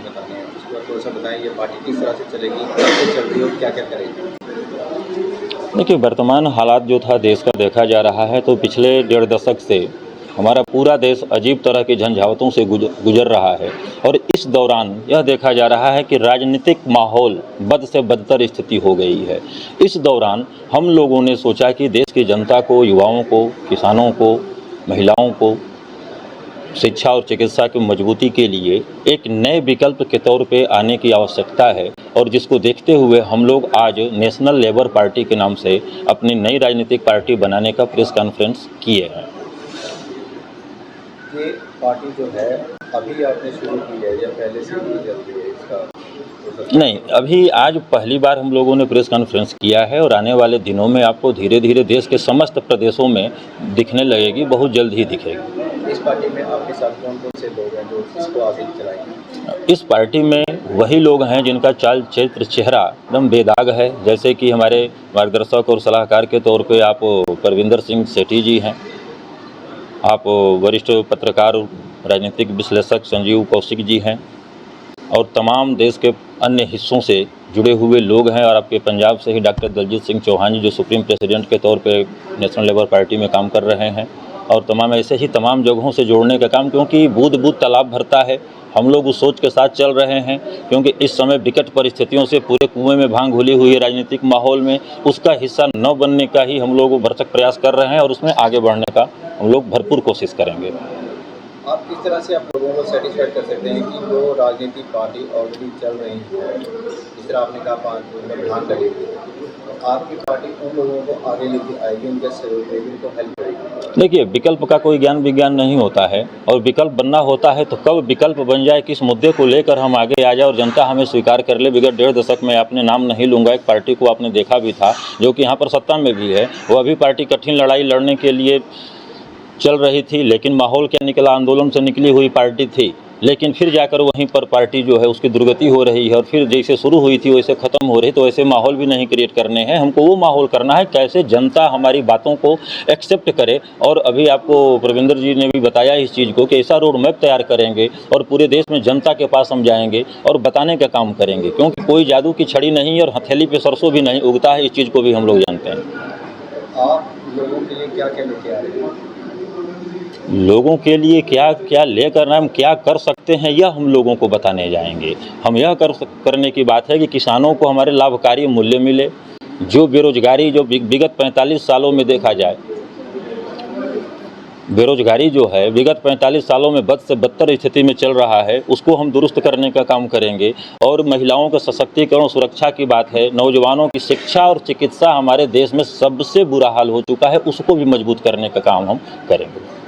बताने हैं, उसके बाद थोड़ा सा बताएं ये पार्टी किस तरह से चलेगी, कैसे चल रही है और क्या क्या करेगी। देखिए, वर्तमान हालात जो था देश का देखा जा रहा है तो पिछले 1.5 दशक से हमारा पूरा देश अजीब तरह की झंझावतों से गुजर रहा है। और इस दौरान यह देखा जा रहा है कि राजनीतिक माहौल बद से बदतर स्थिति हो गई है। इस दौरान हम लोगों ने सोचा कि देश की जनता को, युवाओं को, किसानों को, महिलाओं को शिक्षा और चिकित्सा की मजबूती के लिए एक नए विकल्प के तौर पे आने की आवश्यकता है। और जिसको देखते हुए हम लोग आज नेशनल लेबर पार्टी के नाम से अपनी नई राजनीतिक पार्टी बनाने का प्रेस कॉन्फ्रेंस किए हैं। ये पार्टी जो है अभी आपने शुरू की है या पहले से ही चलती है इसका? नहीं, अभी आज पहली बार हम लोगों ने प्रेस कॉन्फ्रेंस किया है और आने वाले दिनों में आपको धीरे धीरे देश के समस्त प्रदेशों में दिखने लगेगी, बहुत जल्द ही दिखेगी। इस पार्टी में आपके साथ कौन कौन से लोग हैं जो इसको आगे चलाएंगे? इस पार्टी में वही लोग हैं जिनका चाल चरित्र चेहरा एकदम बेदाग है, जैसे कि हमारे मार्गदर्शक और सलाहकार के तौर पे आप परविंदर सिंह सेठी जी हैं, आप वरिष्ठ पत्रकार राजनीतिक विश्लेषक संजीव कौशिक जी हैं, और तमाम देश के अन्य हिस्सों से जुड़े हुए लोग हैं। और आपके पंजाब से ही डॉक्टर दलजीत सिंह चौहान जी जो सुप्रीम प्रेसिडेंट के तौर पे नेशनल लेबर पार्टी में काम कर रहे हैं, और तमाम ऐसे ही तमाम जगहों से जोड़ने का काम, क्योंकि बूंद बूंद तालाब भरता है। हम लोग उस सोच के साथ चल रहे हैं, क्योंकि इस समय विकट परिस्थितियों से पूरे कुएं में भांग घुली हुई है राजनीतिक माहौल में, उसका हिस्सा न बनने का ही हम लोग भरसक प्रयास कर रहे हैं और उसमें आगे बढ़ने का हम लोग भरपूर कोशिश करेंगे। आप किस तरह से आप लोगों को सेटिस्फाइड कर सकते हैं कि जो राजनीतिक पार्टी ऑलरेडी चल रही है, जिस तरह आपने कहा 5 जून में ध्यान लगेगी, तो आपकी पार्टी उन लोगों को आगे लेके आएगी, उनके सहयोग देगी, उनको हेल्प करेगी? देखिए, विकल्प का कोई ज्ञान विज्ञान नहीं होता है, और विकल्प बनना होता है तो कब विकल्प बन जाए, किस मुद्दे को लेकर हम आगे आ जाए और जनता हमें स्वीकार कर ले। विगत 1.5 दशक में आपने नाम नहीं लूँगा, एक पार्टी को आपने देखा भी था जो कि यहाँ पर सत्ता में भी है, वह भी पार्टी कठिन लड़ाई लड़ने के लिए चल रही थी, लेकिन माहौल क्या निकला, आंदोलन से निकली हुई पार्टी थी। लेकिन फिर जाकर वहीं पर पार्टी जो है उसकी दुर्गति हो रही है, और फिर जैसे शुरू हुई थी वैसे ख़त्म हो रही। तो ऐसे माहौल भी नहीं क्रिएट करने हैं, हमको वो माहौल करना है कैसे जनता हमारी बातों को एक्सेप्ट करे। और अभी आपको प्रविंदर जी ने भी बताया इस चीज़ को कि ऐसा रोड मैप तैयार करेंगे और पूरे देश में जनता के पास हम जाएंगे और बताने का काम करेंगे, क्योंकि कोई जादू की छड़ी नहीं और हथेली पे सरसों भी नहीं उगता है, इस चीज़ को भी हम लोग जानते हैं। आप लोगों के लिए क्या क्या लेके आ रहे हैं? लोगों के लिए क्या क्या लेकर हम क्या कर सकते हैं, यह हम लोगों को बताने जाएंगे। हम यह करने की बात है कि किसानों को हमारे लाभकारी मूल्य मिले, जो बेरोजगारी जो विगत 45 सालों में देखा जाए, बेरोजगारी जो है विगत 45 सालों में बद से बदतर स्थिति में चल रहा है, उसको हम दुरुस्त करने का काम करेंगे। और महिलाओं के सशक्तिकरण सुरक्षा की बात है, नौजवानों की शिक्षा और चिकित्सा हमारे देश में सबसे बुरा हाल हो चुका है, उसको भी मजबूत करने का काम हम करेंगे।